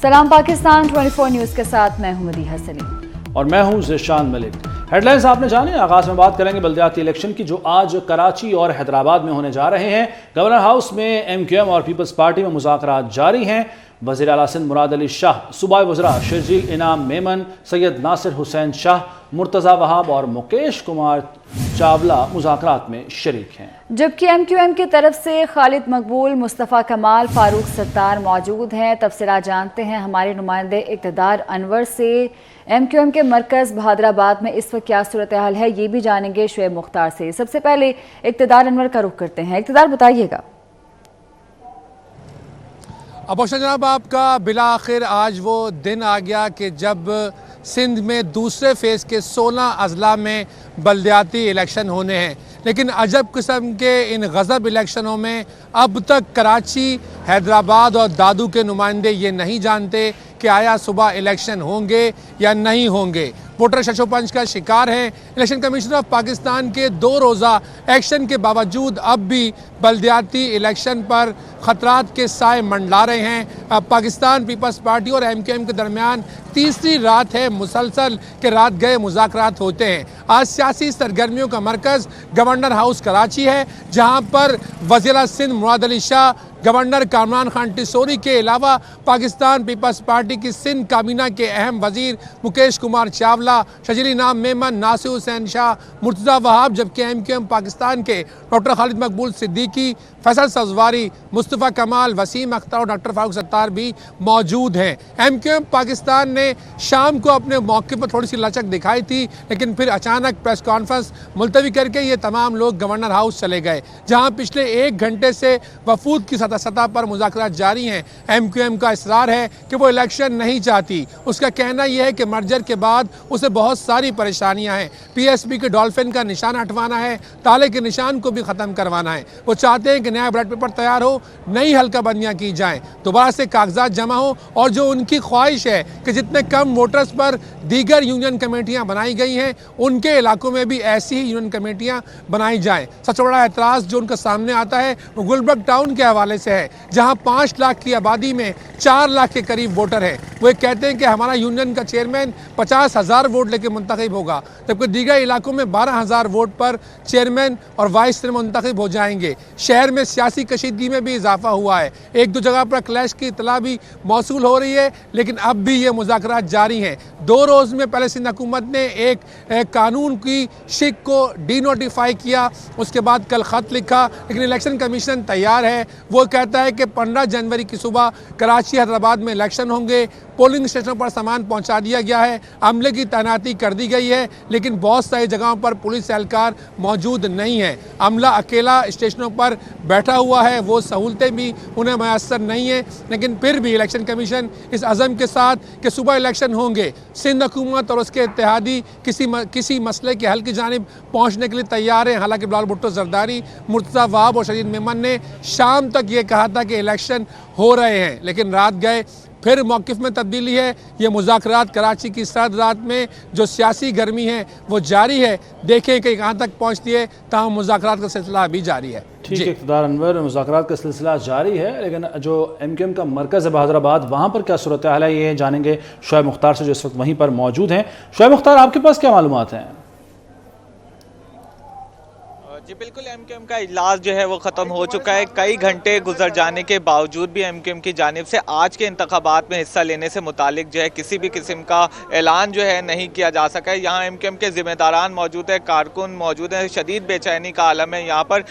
सलाम पाकिस्तान 24 न्यूज़ के साथ मैं हूं मदीहा सलीम और मैं हूं ज़ीशान मलिक। हेडलाइंस आपने जाने। आगाज में बात करेंगे बल्दियाती इलेक्शन की जो आज कराची और हैदराबाद में होने जा रहे हैं। गवर्नर हाउस में MQM और पीपल्स पार्टी में मुज़ाकरात जारी हैं। वज़ीर आला सिंध मुराद अली शाह, सूबाई वज़रा शर्जील इनाम मेमन, सैयद नासिर हुसैन शाह, मुर्तज़ा वहाब और मुकेश कुमार चावला मुज़ाकरात में शरीक हैं। जबकि MQM की तरफ से खालिद मकबूल, मुस्तफ़ा कमाल, फारूक सत्तार मौजूद हैं। तफसीलात जानते हैं हमारे नुमाइंदे इक़्तिदार अनवर से। MQM के मरकज़ बहादुराबाद में इस वक्त क्या सूरत हाल है ये भी जानेंगे शुएब मुख्तार से। सबसे पहले इक़्तिदार अनवर का रुख करते हैं। इक़्तिदार बताइएगा। अबोशा जनाब, आपका बिला आखिर आज वो दिन आ गया कि जब सिंध में दूसरे फ़ेज़ के 16 अजला में बल्दियाती इलेक्शन होने हैं। लेकिन अजब किस्म के इन गज़ब इलेक्शनों में अब तक कराची, हैदराबाद और दादू के नुमाइंदे ये नहीं जानते कि आया सुबह इलेक्शन होंगे या नहीं होंगे। वोटर शशोपंच का शिकार हैं। इलेक्शन कमीशन ऑफ पाकिस्तान के 2 रोज़ा एक्शन के बावजूद अब भी बल्दियाती इलेक्शन पर ख़तरात के साए मंडला रहे हैं। अब पाकिस्तान पीपल्स पार्टी और MQM के दरमियान तीसरी रात है मुसलसल के रात गए मुज़ाकरात होते हैं। आज सियासी सरगर्मियों का मरकज़ गवर्नर हाउस कराची है, जहाँ पर वज़ीर सिंध मुराद अली शाह, गवर्नर कामरान खान टिसोरी के अलावा पाकिस्तान पीपल्स पार्टी की सिंध काबीना के अहम वज़ीर मुकेश कुमार चावला, शर्जील इनाम मेमन, नासिर हुसैन शाह, मुर्तज़ा वहाब, जबकि MQM पाकिस्तान के डॉक्टर खालिद मकबूल सिद्दीकी, फैसल सजवारी, मुस्तफ़ा कमाल, वसीम अख्तर और डॉक्टर फारूक सत्तार भी मौजूद हैं। MQM पाकिस्तान ने शाम को अपने मौके पर थोड़ी सी लचक दिखाई थी, लेकिन फिर अचानक प्रेस कॉन्फ्रेंस मुलतवी करके ये तमाम लोग गवर्नर हाउस चले गए, जहाँ पिछले 1 घंटे से वफूद की सतह पर मुज़ाकरात जारी हैं। MQM का इसरार है कि वो इलेक्शन नहीं चाहती। उसका कहना यह है कि मर्जर के बाद उसे बहुत सारी परेशानियां हैं। PSP के डॉल्फिन का निशान हटवाना है, ताले के निशान को भी ख़त्म करवाना है। वो चाहते हैं कि नया बैलेट पेपर तैयार हो, नई हल्काबंदियाँ की जाएँ, दोबारा से कागजात जमा हो, और जो उनकी ख्वाहिश है कि जितने कम वोटर्स पर दीगर यूनियन कमेटियाँ बनाई गई हैं उनके इलाकों में भी ऐसी ही यूनियन कमेटियाँ बनाई जाएँ। सबसे बड़ा एतराज़ जो उनका सामने आता है वो गुलबर्ग टाउन के हवाले से है, जहां 5 लाख की आबादी में 4 लाख के करीब वोटर हैं। वो कहते हैं कि हमारा यूनियन का चेयरमैन 50,000 वोट लेके मुंतखब होगा, जबकि दीगर इलाकों में 12,000 वोट पर चेयरमैन और वाइस चेयरमैन मुंतखब हो जाएंगे। शहर में सियासी कशीदगी में भी इजाफा हुआ है। 1-2 जगह पर क्लैश की इतला भी मौसूल हो रही है, लेकिन अब भी ये मुज़ाकरात जारी हैं। 2 रोज़ में पहले सिंध हुकूमत ने एक कानून की शिक को डीनोटिफाई किया, उसके बाद कल ख़त लिखा, लेकिन इलेक्शन कमीशन तैयार है। वो कहता है कि 15 जनवरी की सुबह कराची हैदराबाद में इलेक्शन होंगे। पोलिंग स्टेशनों पर सामान पहुंचा दिया गया है, अमले की तैनाती कर दी गई है, लेकिन बहुत सारी जगहों पर पुलिस एहलकार मौजूद नहीं है। अमला अकेला स्टेशनों पर बैठा हुआ है, वो सहूलतें भी उन्हें मैसर नहीं है। लेकिन फिर भी इलेक्शन कमीशन इस अज़म के साथ कि सुबह इलेक्शन होंगे, सिंध हुकूमत और उसके इत्तेहादी किसी मसले के हल की जानिब पहुँचने के लिए तैयार है। हालांकि बिलावल भुट्टो जरदारी, मुर्तज़ा वहाब और शर्जील मेमन ने शाम तक ये कहा था कि इलेक्शन हो रहे हैं, लेकिन रात गए फिर मौक़िफ़ में तब्दीली है। ये मुज़ाकरात कराची की सर्द रात में जो सियासी गर्मी है वो जारी है, देखें कि कहाँ तक पहुँचती है। ताहम मुज़ाकरात का सिलसिला अभी जारी है। ठीक है इक़्तिदार अनवर, मुज़ाकरात का सिलसिला जारी है, लेकिन जो MQM का मरकज़ है बहादुराबाद, वहाँ पर क्या सूरत हाल है ये जानेंगे शुएब मुख्तार से, जो इस वक्त वहीं पर मौजूद हैं। शुएब मुख्तार, आपके पास क्या मालूमात हैं? जी बिल्कुल, MQM का इजलास जो है वो ख़त्म हो चुका है। कई घंटे गुजर जाने के बावजूद भी MQM की जानिब से आज के इंतखाबात में हिस्सा लेने से मुतालिक जो है किसी भी किस्म का ऐलान जो है नहीं किया जा सका है। यहाँ MQM के ज़िम्मेदारान मौजूद है, कारकुन मौजूद हैं, शदीद बेचैनी का आलम है। यहाँ पर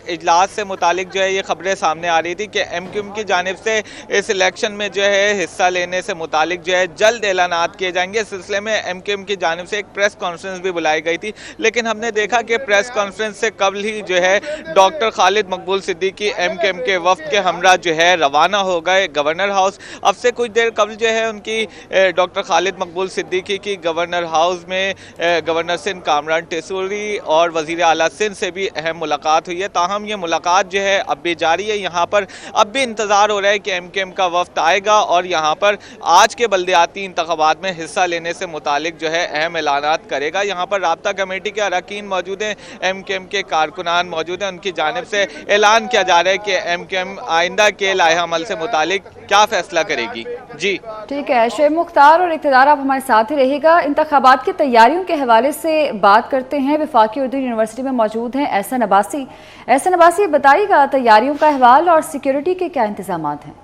इजलास से मुतालिक जो है ये खबरें सामने आ रही थी कि MQM की जानिब से इस इलेक्शन में जो है हिस्सा लेने से मुतालिक जो है जल्द ऐलानात किए जाएंगे। इस सिलसिले में MQM की जानिब से एक प्रेस कॉन्फ्रेंस भी बुलाई गई थी, लेकिन हमने देखा कि प्रेस कॉन्फ्रेंस से कबल ही जो है डॉक्टर खालिद मकबूल सिद्दीकी MQM के वफ्द के हमरा जो है रवाना हो गए गवर्नर हाउस। अब से कुछ देर कबल जो है उनकी डॉक्टर खालिद मकबूल सिद्दीकी की गवर्नर हाउस में गवर्नर सिंध कामरान टिसोरी और वज़ीर आला सिंध से भी अहम मुलाकात हुई है। ताहम ये मुलाकात जो है अब भी जारी है। यहाँ पर अब भी इंतज़ार हो रहा है कि MQM का वफ्द आएगा और यहाँ पर आज के बल्दियाती इंतखाबात में हिस्सा लेने से मुतालिक जो है अहम ऐलानात करेगा। यहाँ पर राब्ता कमेटी के अरकान मौजूद हैं, MQM के कारकुनान मौजूद हैं, उनकी जानिब से ऐलान किया जा रहा है कि MQM आइंदा के लाहे अमल से मुतालिक क्या फैसला करेगी। जी ठीक है, शुएब मुख्तार और इक़्तिदार आप हमारे साथ ही रहिएगा। इंतखाबात की तैयारियों के हवाले से बात करते हैं। वफाकी उर्दू यूनिवर्सिटी में मौजूद हैं एहसन अब्बासी। एहसन अब्बासी, बताइएगा तैयारियों का अहवाल और सिक्योरिटी के क्या इंतजामात हैं?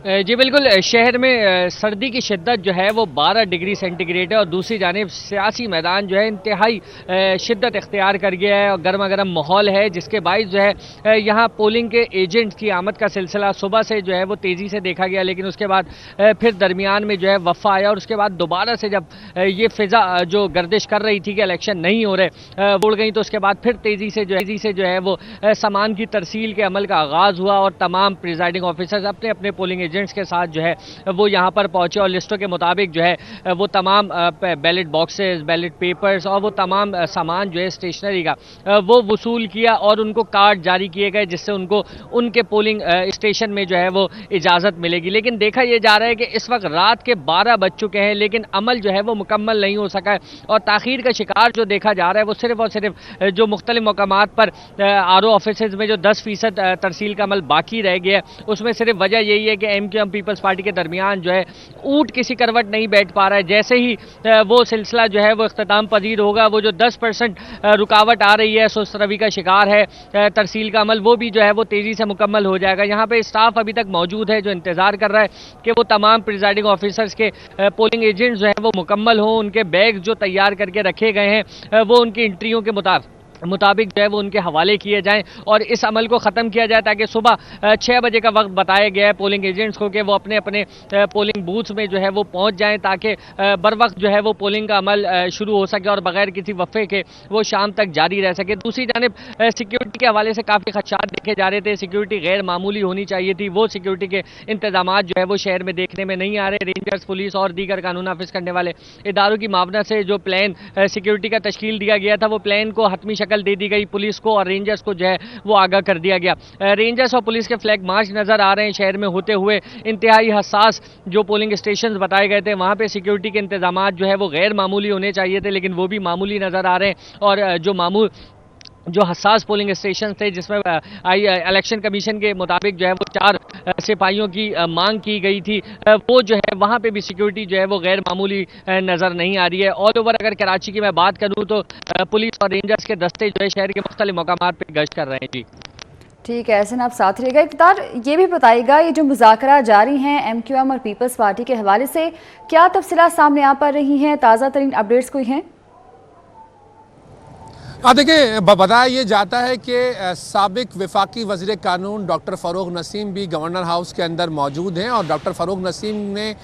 जी बिल्कुल, शहर में सर्दी की शिद्दत जो है वो 12 डिग्री सेंटीग्रेड है और दूसरी जानिब सियासी मैदान जो है इंतहाई शिद्दत इख्तियार कर गया है और गर्मा गर्म माहौल है, जिसके बाइस जो है यहाँ पोलिंग के एजेंट्स की आमद का सिलसिला सुबह से जो है वो तेज़ी से देखा गया, लेकिन उसके बाद फिर दरमियान में जो है वफ़ा आया और उसके बाद दोबारा से जब ये फ़िज़ा जो गर्दिश कर रही थी कि इलेक्शन नहीं हो रहे उड़ गई, तो उसके बाद फिर तेज़ी से जो है वो सामान की तरसील के अमल का आगाज़ हुआ और तमाम प्रिजाइडिंग ऑफिसर्स अपने अपने पोलिंग एजेंट्स के साथ जो है वो यहाँ पर पहुंचे और लिस्टों के मुताबिक जो है वो तमाम बैलेट बॉक्सेस, बैलेट पेपर्स और वो तमाम सामान जो है स्टेशनरी का वो वसूल किया और उनको कार्ड जारी किए गए, जिससे उनको उनके पोलिंग स्टेशन में जो है वो इजाज़त मिलेगी। लेकिन देखा यह जा रहा है कि इस वक्त रात के 12 बज चुके हैं, लेकिन अमल जो है वो मुकम्मल नहीं हो सका है और ताख़ीर का शिकार जो देखा जा रहा है वो सिर्फ और सिर्फ जो मुख्तलिफ मकामात पर आर ओ ऑफिस में जो 10% तरसील का अमल बाकी रह गया है, उसमें सिर्फ वजह यही है कि MQM पीपल्स पार्टी के दरमियान जो है ऊँट किसी करवट नहीं बैठ पा रहा है। जैसे ही वो सिलसिला जो है वो इख्तिताम पजीर होगा, वो जो 10% रुकावट आ रही है, सुस्त रवि का शिकार है तरसील का अमल, वो भी जो है वो तेज़ी से मुकम्मल हो जाएगा। यहाँ पे स्टाफ अभी तक मौजूद है जो इंतज़ार कर रहा है कि वो तमाम प्रिजाइडिंग ऑफिसर्स के पोलिंग एजेंट्स जो हैं वो मुकम्मल हों, उनके बैग जो तैयार करके रखे गए हैं वो उनकी इंट्रियों के मुताबिक जो है वो उनके हवाले किए जाएं और इस अमल को ख़त्म किया जाए, ताकि सुबह 6 बजे का वक्त बताया गया है पोलिंग एजेंट्स को कि वो अपने अपने पोलिंग बूथ्स में जो है वो पहुंच जाएं, ताकि बर वक्त जो है वो पोलिंग का अमल शुरू हो सके और बगैर किसी वफ़े के वो शाम तक जारी रह सके। दूसरी जानिब सिक्योरिटी के हवाले से काफ़ी खदशात देखे जा रहे थे। सिक्योरिटी गैर मामूली होनी चाहिए थी, वो सिक्योरिटी के इंतजाम जो है वो शहर में देखने में नहीं आ रहे। रेंजर्स, पुलिस और दीगर कानून नाफिज करने वाले इदारों की मावनत से जो प्लान सिक्योरिटी का तश्कील दिया गया था, वो प्लान को हतमी शक्ल दे दी गई। पुलिस को और रेंजर्स को जो है वो आगाह कर दिया गया। रेंजर्स और पुलिस के फ्लैग मार्च नजर आ रहे हैं शहर में होते हुए। इंतहाई हसास जो पोलिंग स्टेशन बताए गए थे, वहां पे सिक्योरिटी के इंतजाम जो है वो गैर मामूली होने चाहिए थे, लेकिन वो भी मामूली नजर आ रहे हैं और जो हसास पोलिंग स्टेशन थे, जिसमें इलेक्शन कमीशन के मुताबिक जो है वो 4 सिपाहियों की मांग की गई थी, वो जो है वहाँ पे भी सिक्योरिटी जो है वो गैर मामूली नज़र नहीं आ रही है। ऑल ओवर अगर कराची की मैं बात करूँ तो पुलिस और रेंजर्स के दस्ते जो है शहर के मुख्तलिफ मकामात पे गश्त कर रहे हैं। जी ठीक है, ऐसे ना आप साथ रहेगा। इक़्तिदार, ये भी बताइएगा ये जो मुज़ाकरा जारी हैं MQM और पीपल्स पार्टी के हवाले से, क्या तफसीलात सामने आ पा रही हैं? ताज़ा तरीन अपडेट्स कोई हैं? देखिए, बताया ये जाता है कि साबिक वफाकी वज़ीर कानून डॉक्टर फ़ारूक नसीम भी गवर्नर हाउस के अंदर मौजूद हैं और डॉक्टर फ़ारूक नसीम ने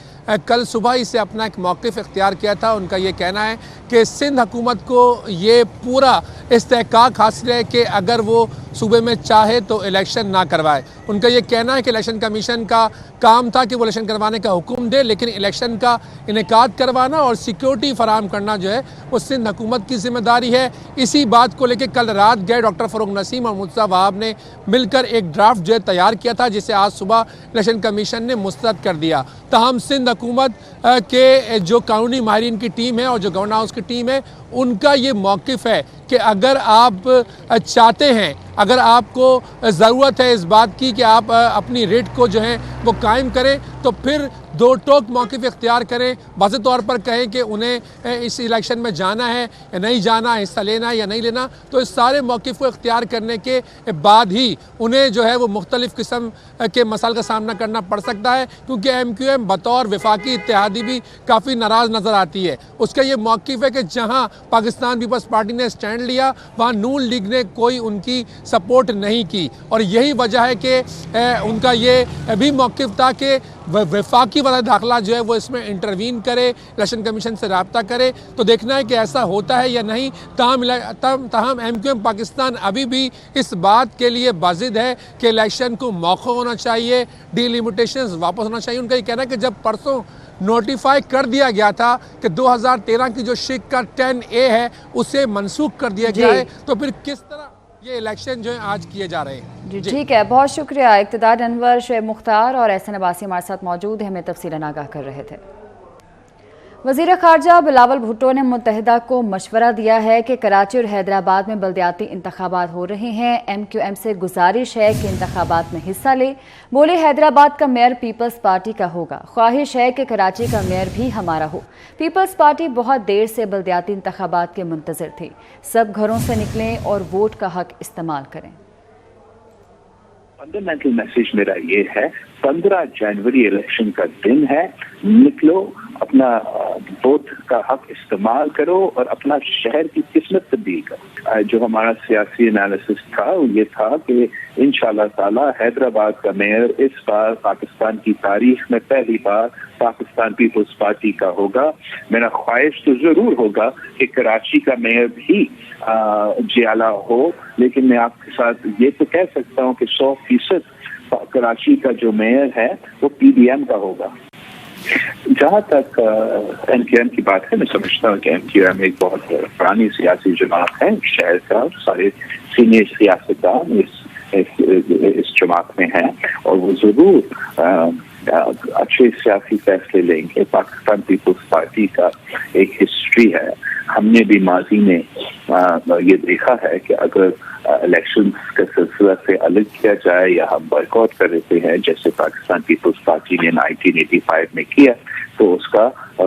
कल सुबह ही से अपना एक मौक़िफ़ इख्तियार किया था। उनका ये कहना है कि सिंध हुकूमत को ये पूरा इस्तेहकाक हासिल है कि अगर वो सूबे में चाहे तो इलेक्शन ना करवाए। उनका ये कहना है कि इलेक्शन कमीशन का काम था कि वो इलेक्शन करवाने का हुक्म दे, लेकिन इलेक्शन का इनेकाद करवाना और सिक्योरिटी फराहम करना जो है वो सिंध हुकूमत की जिम्मेदारी है। इसी बात को लेकर कल रात गए डॉक्टर फ़ारूक नसीम और मुर्तज़ा वहाब ने मिलकर एक ड्राफ्ट जो है तैयार किया था, जिसे आज सुबह इलेक्शन कमीशन ने मुस्तरद कर दिया। तहम सिंध हुकूमत के जो कानूनी माहिरीन की टीम है और जो गवर्नर हाउस की टीम है, उनका ये मौक़िफ़ है कि अगर आप चाहते हैं, अगर आपको ज़रूरत है इस बात की कि आप अपनी रेट को जो है वो कायम करें, तो फिर दो टोक मौक़िफ़ इख्तियार करें। वाज़े तौर पर कहें कि उन्हें इस इलेक्शन में जाना है या नहीं जाना, हिस्सा लेना है या नहीं लेना, तो इस सारे मौक़िफ़ को इख्तियार करने के बाद ही उन्हें जो है वो मुख्तलिफ़ किस्म के मसाइल का सामना करना पड़ सकता है, क्योंकि MQM बतौर वफाकी इत्तेहादी भी काफ़ी नाराज़ नज़र आती है। उसका ये मौक़िफ़ है कि जहाँ पाकिस्तान पीपल्स पार्टी ने स्टैंड लिया, वहाँ नून लीग ने कोई उनकी सपोर्ट नहीं की और यही वजह है कि उनका ये भी मौक़िफ़ था कि वफाकी वाला दाखिला जो है वो इसमें इंटरवीन करे, इलेक्शन कमीशन से रब्ता करे। तो देखना है कि ऐसा होता है या नहीं। ताहम MQM पाकिस्तान अभी भी इस बात के लिए बाजिद है कि इलेक्शन को मौका होना चाहिए, डिलिमिटेशंस वापस होना चाहिए। उनका ये कहना है कि जब परसों नोटिफाई कर दिया गया था कि 2013 की जो शिक का 10A है उसे मनसूख कर दिया गया है, तो फिर किस तरह ये इलेक्शन जो है आज किए जा रहे हैं। जी ठीक है, बहुत शुक्रिया। इक़्तिदार अनवर, शुएब मुख्तार और एहसन अब्बासी हमारे साथ मौजूद हैं, हमें तफसीलन आगाह कर रहे थे। वज़ीर ख़ारजा बिलावल भुट्टो ने मुत्तहिदा को मशवरा दिया है कि कराची और हैदराबाद में बल्दियाती इंतखाबात हो रहे हैं। MQM से गुजारिश है कि इंतखाबात में हिस्सा ले। बोले हैदराबाद का मेयर पीपल्स पार्टी का होगा, ख्वाहिश है कि कराची का मेयर भी हमारा हो। पीपल्स पार्टी बहुत देर से बल्दियाती इंतखाबात के मुंतज़िर थी। सब घरों से निकलें और वोट का हक इस्तेमाल करें। फंडामेंटल मैसेज मेरा ये है, 15 जनवरी इलेक्शन का दिन है, निकलो, अपना वोट का हक इस्तेमाल करो और अपना शहर की किस्मत तब्दील करो। जो हमारा सियासी एनालिसिस था वो ये था कि इंशाल्लाह ताला हैदराबाद का मेयर इस बार पाकिस्तान की तारीख में पहली बार पाकिस्तान पीपल्स पार्टी का होगा। मेरा ख्वाहिश तो जरूर होगा कि कराची का मेयर भी जियाला हो, लेकिन मैं आपके साथ ये तो कह सकता हूँ कि 100% कराची का जो मेयर है वो PDM का होगा। जहाँ तक MQM की बात है, मैं समझता हूँ कि MQM एक बहुत पुरानी सियासी जमात है। शहर का सारे सीनियर सियासतदान इस जमात में हैं और वो जरूर अच्छे सियासी फैसले लेंगे। पाकिस्तान पीपल्स पार्टी का एक हिस्ट्री है, हमने भी माजी में ये देखा है कि अगर इलेक्शन के सिलसिला से अलग किया जाए या हम बॉयकॉट कर देते हैं, जैसे पाकिस्तान पीपल्स पार्टी ने 1985 में किया, तो उसका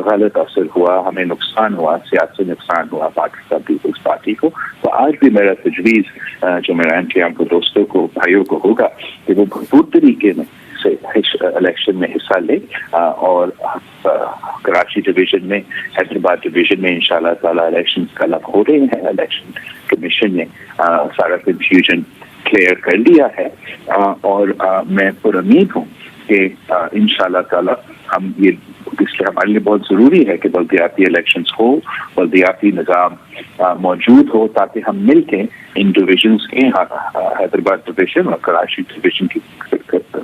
गलत असर हुआ, हमें नुकसान हुआ, सियासी नुकसान हुआ पाकिस्तान पीपल्स पार्टी को। तो आज भी मेरा तजवीज़ जो मेरा MQM को दोस्तों को भाइयों को होगा कि वो भरपूर तरीके में से इलेक्शन में हिस्सा ले और कराची डिवीजन में, हैदराबाद डिवीजन में इंशाल्लाह ताला इलेक्शन कल हो रहे हैं। इलेक्शन कमीशन ने सारा कंफ्यूजन क्लियर कर लिया है और मैं पुरुमीद हूँ कि इंशाल्लाह ताला हम ये, इसलिए हमारे लिए बहुत ज़रूरी है कि बल्दियाती इलेक्शंस हो, बल्दियाती निज़ाम मौजूद हो, ताकि हम मिलके इन डिविजन्स के हैदराबाद डिवीजन और कराची डिवीजन की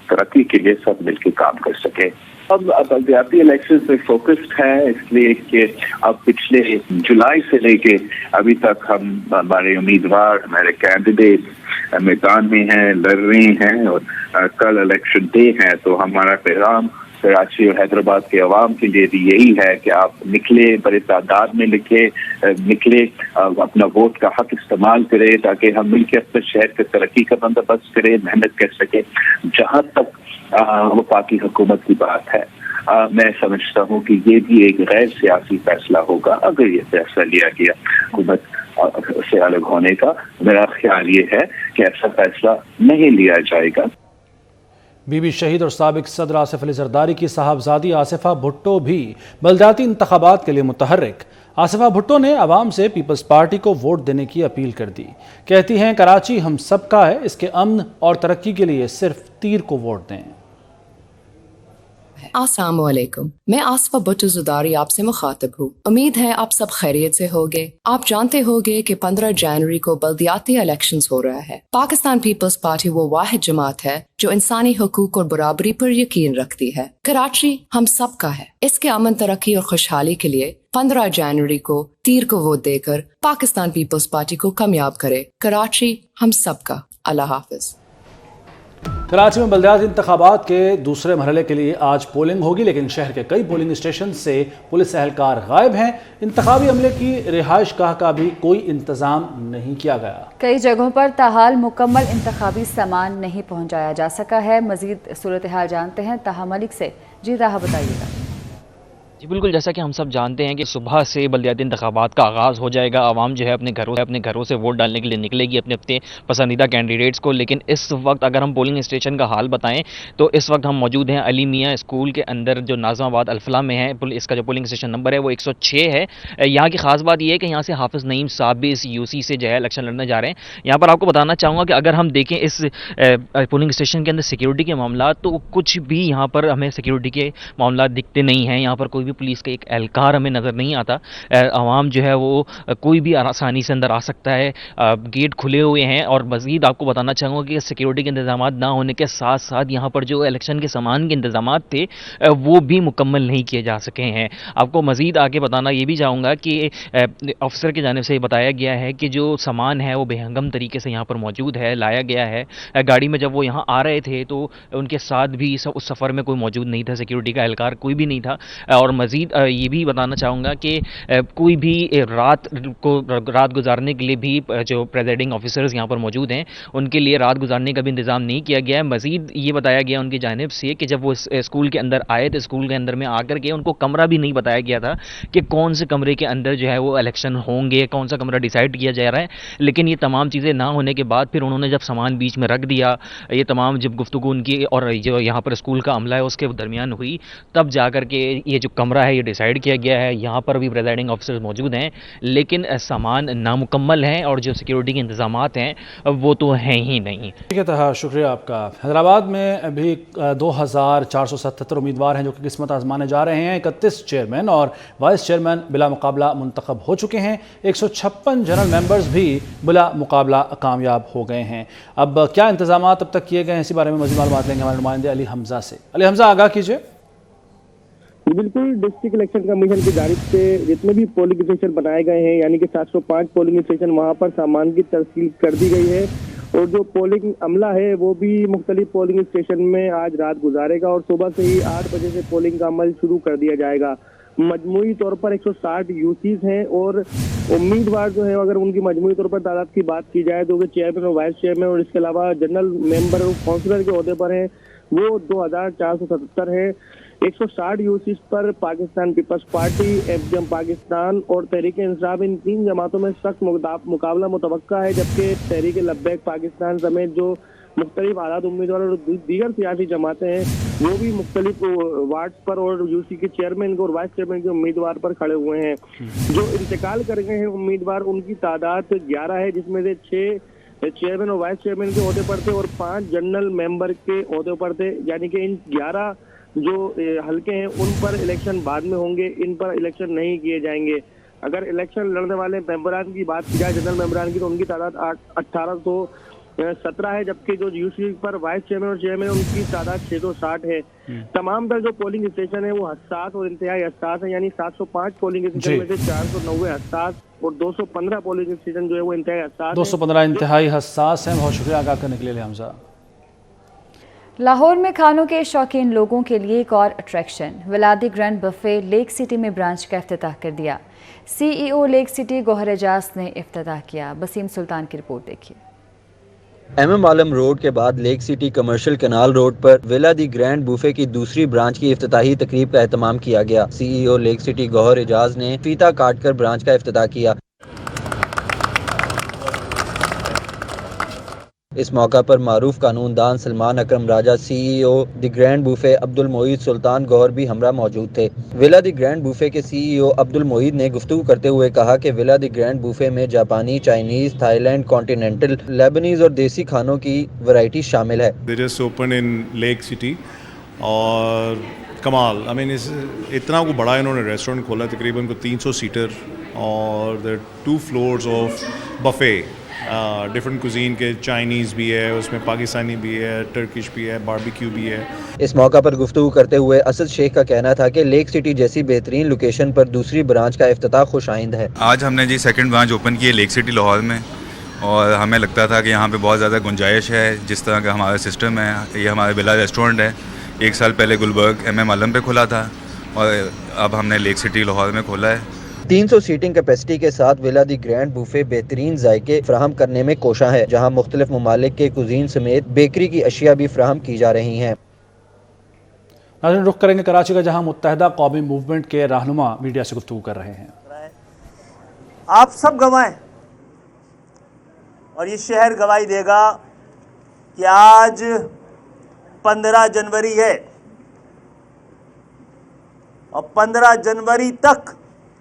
तरक्की के लिए सब मिलके काम कर सके। अब बल्दियाती इलेक्शन पे फोकस्ड है, इसलिए कि अब पिछले जुलाई से लेके अभी तक हमारे उम्मीदवार, हमारे कैंडिडेट मैदान में हैं, लड़ रहे हैं और कल इलेक्शन डे है। तो हमारा पैगाम कराची और हैदराबाद के अवाम के लिए भी यही है कि आप निकले, बड़े तादाद में निकले, अपना वोट का हक इस्तेमाल करें ताकि हम मिलकर अपने शहर के तरक्की का बंदोबस्त करें, मेहनत कर सके। जहाँ तक वफाकी हुकूमत की बात है, मैं समझता हूँ कि ये भी एक गैर सियासी फैसला होगा अगर ये फैसला लिया गया हुकूमत से अलग होने का। मेरा ख्याल ये है कि ऐसा फैसला नहीं लिया जाएगा। बीबी शहीद और साबिक सदर आसिफ अली जरदारी की साहबजादी आसिफा भुट्टो भी बल्दियाती इंतखाबात के लिए मुतहर्रिक। आसिफा भुट्टो ने आवाम से पीपल्स पार्टी को वोट देने की अपील कर दी। कहती हैं कराची हम सब का है, इसके अमन और तरक्की के लिए सिर्फ तीर को वोट दें। अस्सलाम वालेकुम, मैं आसिफा भुट्टो ज़रदारी आपसे मुखातिब हूँ। उम्मीद है आप सब खैरियत से होगे। आप जानते होगे कि 15 जनवरी को बल्दियाती इलेक्शंस हो रहा है। पाकिस्तान पीपल्स पार्टी वो वाहिद जमात है जो इंसानी हुकूक और बराबरी पर यकीन रखती है। कराची हम सब का है, इसके अमन, तरक्की और खुशहाली के लिए 15 जनवरी को तीर को वोट देकर पाकिस्तान पीपल्स पार्टी को कामयाब करे। कराची हम सब का। अल्लाह हाफिज। कराची में बल्दियाती इंतखाबात के दूसरे मरहले के लिए आज पोलिंग होगी, लेकिन शहर के कई पोलिंग स्टेशन से पुलिस एहलकार गायब हैं। इंतखाबी अमले की रिहाइश गाह का भी कोई इंतजाम नहीं किया गया। कई जगहों पर ताहाल मुकम्मल इंतखाबी सामान नहीं पहुंचाया जा सका है। मजीद सूरत हाल जानते हैं ताहा मलिक से। जी ताहा, बताइएगा। जी बिल्कुल, जैसा कि हम सब जानते हैं कि सुबह से बल्दियाती इंतखाबात का आगाज़ हो जाएगा। आवाम जो है अपने घरों से वोट डालने के लिए निकलेगी अपने अपने पसंदीदा कैंडिडेट्स को। लेकिन इस वक्त अगर हम पोलिंग स्टेशन का हाल बताएं तो इस वक्त हम मौजूद हैं अली मियाँ स्कूल के अंदर जो नाज़माबाद अल्फला में है। इसका जो पोलिंग स्टेशन नंबर है वो 106 है। यहाँ की खास बात यह है कि यहाँ से हाफिज़ नईम साहब भी इस UC से जो है इलेक्शन लड़ने जा रहे हैं। यहाँ पर आपको बताना चाहूँगा कि अगर हम देखें इस पोलिंग स्टेशन के अंदर सिक्योरिटी के मामला, तो कुछ भी यहाँ पर हमें सिक्योरिटी के मामला दिखते नहीं हैं। यहाँ पर कोई भी पुलिस का एक एहलकार हमें नज़र नहीं आता। आवाम जो है वो कोई भी आसानी से अंदर आ सकता है। गेट खुले हुए हैं और मज़ीद आपको बताना चाहूँगा कि सिक्योरिटी के इंतजाम ना होने के साथ साथ यहाँ पर जो इलेक्शन के सामान के इंतजाम थे वो भी मुकम्मल नहीं किए जा सके हैं। आपको मज़ीद आगे बताना ये भी चाहूँगा कि अफसर की जानिब से बताया गया है कि जो सामान है वो बेहंगम तरीके से यहाँ पर मौजूद है, लाया गया है। गाड़ी में जब वो यहाँ आ रहे थे तो उनके साथ भी उस सफ़र में कोई मौजूद नहीं था, सिक्योरिटी का एहलकार कोई भी नहीं था। और مزید یہ بھی بتانا چاہوں گا کہ کوئی بھی رات گزارنے کے لیے بھی جو پریزائڈنگ آفیسرز یہاں پر موجود ہیں ان کے لیے رات گزارنے کا بھی انتظام نہیں کیا گیا ہے. مزید یہ بتایا گیا ان کی جانب سے کہ جب وہ اسکول کے اندر آئے تو اسکول کے اندر میں آ کر کے ان کو کمرہ بھی نہیں بتایا گیا تھا کہ کون سے کمرے کے اندر جو ہے وہ الیکشن ہوں گے, کون سا کمرہ ڈیسائیڈ کیا جا رہا ہے. لیکن یہ تمام چیزیں نہ ہونے کے بعد پھر انہوں نے جب سامان بیچ میں رکھ دیا, یہ تمام جب گفتگو ان کی اور جو یہاں پر اسکول کا عملہ ہے اس کے درمیان ہوئی, تب جا کر کے یہ جو کمرہ ہے یہ ڈیسائیڈ کیا گیا ہے. یہاں پر بھی پریزائڈنگ آفیسرز موجود ہیں لیکن سامان نامکمل ہیں اور جو سیکیورٹی کے انتظامات ہیں وہ تو ہیں ہی نہیں. ٹھیک ہے طاہر, شکریہ آپ کا. حیدرآباد میں ابھی 2477 امیدوار ہیں جو کہ قسمت آزمانے جا رہے ہیں. 31 چیئرمین اور وائس چیئرمین بلا مقابلہ منتخب ہو چکے ہیں. 156 جنرل ممبرز بھی بلا مقابلہ کامیاب ہو گئے ہیں. اب کیا انتظامات اب تک کیے گئے ہیں, اسی بارے میں مزید معلومات لیں گے ہمارے نمائندے علی حمزہ سے. علی حمزہ, آگاہ کیجیے. بالکل, ڈسٹرکٹ الیکشن کمیشن کی جانب سے جتنے بھی پولنگ اسٹیشن بنائے گئے ہیں یعنی کہ 705 پولنگ اسٹیشن وہاں پر سامان کی ترسیل کر دی گئی ہے اور جو پولنگ عملہ ہے وہ بھی مختلف پولنگ اسٹیشن میں آج رات گزارے گا اور صبح سے ہی 8 بجے سے پولنگ کا عمل شروع کر دیا جائے گا. مجموعی طور پر 160 یوسیز ہیں اور امیدوار جو ہے اگر ان کی مجموعی طور پر تعداد کی بات کی جائے تو چیئرمین اور وائس چیئرمین اور اس کے علاوہ جنرل ممبر اور کونسلر کے عہدے پر ہیں وہ 2477 ہیں. 160 یوسیز پر Pakistan Peoples Party, FJM Pakistan اور تحریک انصاف ان 3 جماعتوں میں سخت مقابلہ متوقع ہے, جبکہ تحریک لبیک پاکستان سمیت جو مختلف آزاد امیدوار اور دیگر سیاسی جماعتیں ہیں وہ بھی مختلف وارڈز پر اور یوسی کے چیئرمین اور وائس چیئرمین کے امیدوار پر کھڑے ہوئے ہیں. جو انتقال کر گئے ہیں امیدوار ان کی تعداد 11 ہے, جس میں سے 6 چیئرمین اور وائس چیئرمین کے عہدے پر تھے اور 5 جنرل ممبر کے عہدے پر تھے. یعنی کہ ان 11 جو حلقے ہیں ان پر الیکشن بعد میں ہوں گے, ان پر الیکشن نہیں کیے جائیں گے. اگر الیکشن لڑنے والے ممبران کی بات کی جائے جنرل ممبران کی تو ان کی تعداد 1817 ہے, جبکہ جو یوسی پر وائس چیئرمین اور چیئرمین ان کی تعداد 660 ہے. تمام تر جو پولنگ اسٹیشن ہے وہ حساس اور انتہائی حساس ہے, یعنی 705 پولنگ اسٹیشن میں سے 490 حساس اور 215 پولنگ اسٹیشن جو ہے وہ انتہائی حساس. 215 انتہائی حساس ہیں. بہت شکریہ آگاہ کرنے کے لیے حمزہ. لاہور میں کھانوں کے شوقین لوگوں کے لیے ایک اور attraction ولادی grand buffet leak city میں برانچ کا افتتاح کر دیا. CEO لیک سٹی گوہر اعجاز نے افتتاح کیا. بسیم سلطان کی رپورٹ دیکھیے. MM عالم روڈ کے بعد lake city commercial canal road پر ویلا دی گرینڈ بوفے کی دوسری برانچ کی افتتاحی تقریب کا اہتمام کیا گیا. CEO لیک سٹی گوہر اعجاز نے فیتا کاٹ کر برانچ کا افتتاح کیا. اس موقع پر معروف قانون دان سلمان اکرم راجہ CEO دی گرینڈ بوفے عبد المعید سلطان گوہر بھی ہمراہ موجود تھے. ویلا دی گرینڈ بوفے کے CEO عبد المعید نے گفتگو کرتے ہوئے کہا کہ ویلا دی گرینڈ بوفے میں جاپانی, چائنیز, تھائی لینڈ, کانٹیننٹل, لیبنیز اور دیسی کھانوں کی ورائٹی شامل ہے. They just opened in Lake City اور کمال اتنا کو بڑا انہوں نے ریسٹورنٹ کھولا, تقریباً کو 300 سیٹر اور there are 2 floors of buffet. Different cuisine کے, چائنیز بھی ہے اس میں, پاکستانی بھی ہے, ٹرکش بھی ہے, باربیکیو بھی ہے. اس موقع پر گفتگو کرتے ہوئے اسد شیخ کا کہنا تھا کہ لیک سٹی جیسی بہترین لوکیشن پر دوسری برانچ کا افتتاح خوش آئند ہے. آج ہم نے جی سیکنڈ برانچ اوپن کی ہے لیک سٹی لاہور میں اور ہمیں لگتا تھا کہ یہاں پہ بہت زیادہ گنجائش ہے. جس طرح کا ہمارا سسٹم ہے, یہ ہمارا بلا ریسٹورنٹ ہے, 1 سال پہلے گلبرگ MM عالم پہ کھلا تھا اور اب ہم نے لیک سٹی لاہور میں کھولا ہے. 300 سیٹنگ کیپیسٹی کے ساتھ ویلا دی گرینڈ بوفے بہترین ذائقے فراہم کرنے میں کوشاں ہے, جہاں مختلف ممالک کے کوزین سمیت بیکری کی اشیاء بھی فراہم کی جا رہی ہیں. ناظرین, رخ کریں گے کراچی کا, جہاں متحدہ قومی موومنٹ کے رہنما میڈیا سے گفتگو کر رہے ہیں. آپ سب گوائیں اور یہ شہر گواہی دے گا کہ آج 15 جنوری ہے اور 15 جنوری تک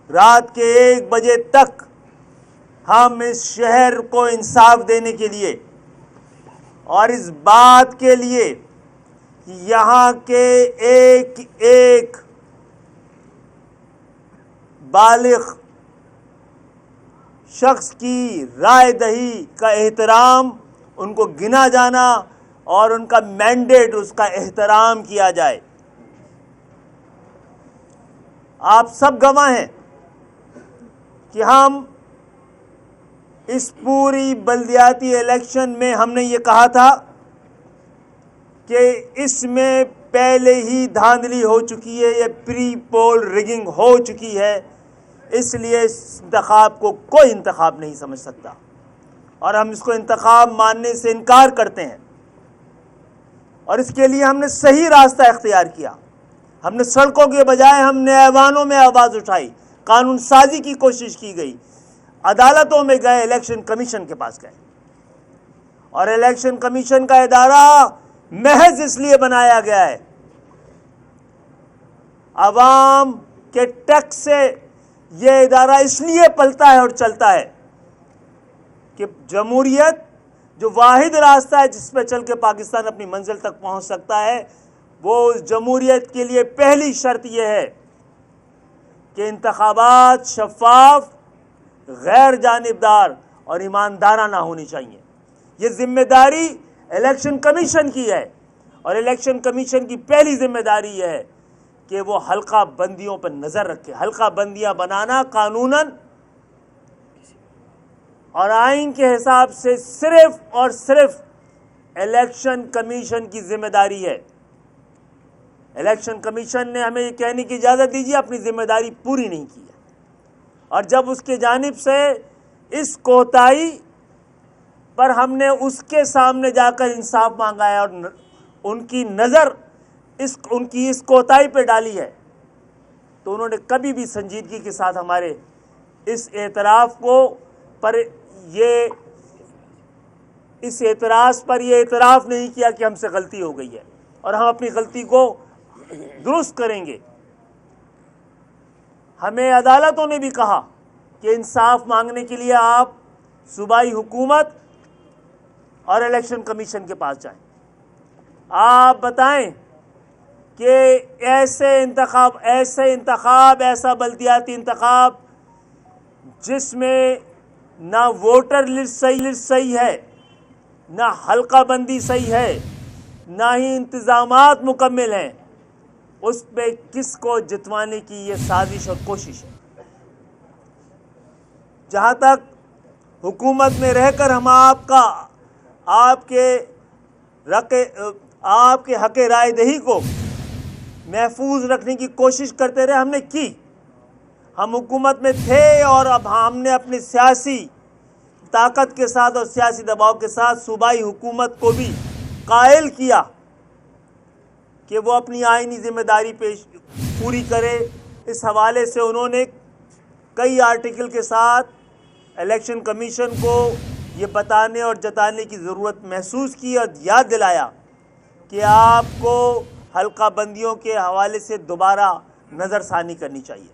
رات کے 1 بجے تک ہم اس شہر کو انصاف دینے کے لیے اور اس بات کے لیے کہ یہاں کے ایک ایک بالغ شخص کی رائے دہی کا احترام, ان کو گنا جانا اور ان کا مینڈیٹ, اس کا احترام کیا جائے. آپ سب گواہ ہیں کہ ہم اس پوری بلدیاتی الیکشن میں ہم نے یہ کہا تھا کہ اس میں پہلے ہی دھاندلی ہو چکی ہے, یہ پری پول ریگنگ ہو چکی ہے, اس لیے اس انتخاب کو کوئی انتخاب نہیں سمجھ سکتا اور ہم اس کو انتخاب ماننے سے انکار کرتے ہیں. اور اس کے لیے ہم نے صحیح راستہ اختیار کیا. ہم نے سڑکوں کے بجائے ہم نے ایوانوں میں آواز اٹھائی, قانون سازی کی کوشش کی گئی, عدالتوں میں گئے, الیکشن کمیشن کے پاس گئے. اور الیکشن کمیشن کا ادارہ محض اس لیے بنایا گیا ہے, عوام کے ٹیکس سے یہ ادارہ اس لیے پلتا ہے اور چلتا ہے کہ جمہوریت جو واحد راستہ ہے جس پہ چل کے پاکستان اپنی منزل تک پہنچ سکتا ہے, وہ اس جمہوریت کے لیے پہلی شرط یہ ہے کہ انتخابات شفاف, غیر جانبدار اور ایماندارانہ ہونی چاہیے. یہ ذمہ داری الیکشن کمیشن کی ہے اور الیکشن کمیشن کی پہلی ذمہ داری یہ ہے کہ وہ حلقہ بندیوں پر نظر رکھے. حلقہ بندیاں بنانا قانوناً اور آئین کے حساب سے صرف اور صرف الیکشن کمیشن کی ذمہ داری ہے. الیکشن کمیشن نے ہمیں یہ کہنے کی اجازت دیجیے اپنی ذمہ داری پوری نہیں کی ہے, اور جب اس کی جانب سے اس کوتاہی پر ہم نے اس کے سامنے جا کر انصاف مانگا ہے اور ان کی نظر ان کی اس کوتاہی پہ ڈالی ہے, تو انہوں نے کبھی بھی سنجیدگی کے ساتھ ہمارے اس اعتراف کو اس اعتراض پر یہ اعتراف نہیں کیا کہ ہم سے غلطی ہو گئی ہے اور ہم اپنی غلطی کو درست کریں گے. ہمیں عدالتوں نے بھی کہا کہ انصاف مانگنے کے لیے آپ صوبائی حکومت اور الیکشن کمیشن کے پاس جائیں, آپ بتائیں کہ ایسا بلدیاتی انتخاب جس میں نہ ووٹر لسٹ صحیح ہے, نہ حلقہ بندی صحیح ہے, نہ ہی انتظامات مکمل ہیں, اس پہ کس کو جتوانے کی یہ سازش اور کوشش ہے. جہاں تک حکومت میں رہ کر ہم آپ کے حق رائے دہی کو محفوظ رکھنے کی کوشش کرتے رہے, ہم نے کی. ہم حکومت میں تھے اور اب ہم نے اپنی سیاسی طاقت کے ساتھ اور سیاسی دباؤ کے ساتھ صوبائی حکومت کو بھی قائل کیا کہ وہ اپنی آئینی ذمہ داری پوری کرے. اس حوالے سے انہوں نے کئی آرٹیکل کے ساتھ الیکشن کمیشن کو یہ بتانے اور جتانے کی ضرورت محسوس کی اور یاد دلایا کہ آپ کو حلقہ بندیوں کے حوالے سے دوبارہ نظر ثانی کرنی چاہیے.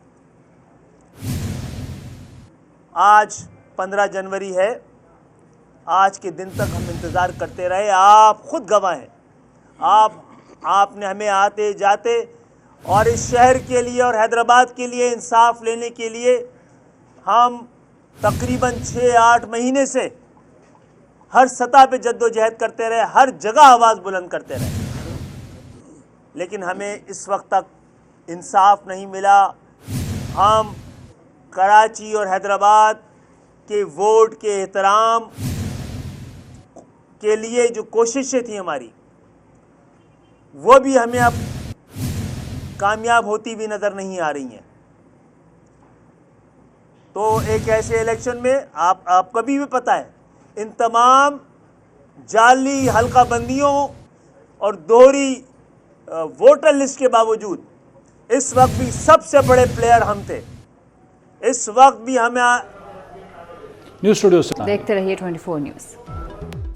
آج 15 جنوری ہے, آج کے دن تک ہم انتظار کرتے رہے, آپ خود گواہ ہیں. آپ نے ہمیں آتے جاتے اور اس شہر کے لیے اور حیدرآباد کے لیے انصاف لینے کے لیے ہم تقریباً 6-8 مہینے سے ہر سطح پہ جد و جہد کرتے رہے, ہر جگہ آواز بلند کرتے رہے, لیکن ہمیں اس وقت تک انصاف نہیں ملا. ہم کراچی اور حیدرآباد کے ووٹ کے احترام کے لیے جو کوششیں تھیں ہماری, وہ بھی ہمیں اب کامیاب ہوتی بھی نظر نہیں آ رہی ہیں. تو ایک ایسے الیکشن میں آپ کو بھی پتہ ہے, ان تمام جعلی حلقہ بندیوں اور دوہری ووٹر لسٹ کے باوجود اس وقت بھی سب سے بڑے پلیئر ہم تھے. اس وقت بھی ہمیں نیوز اسٹوڈیو سے دیکھتے رہیے 24 نیوز.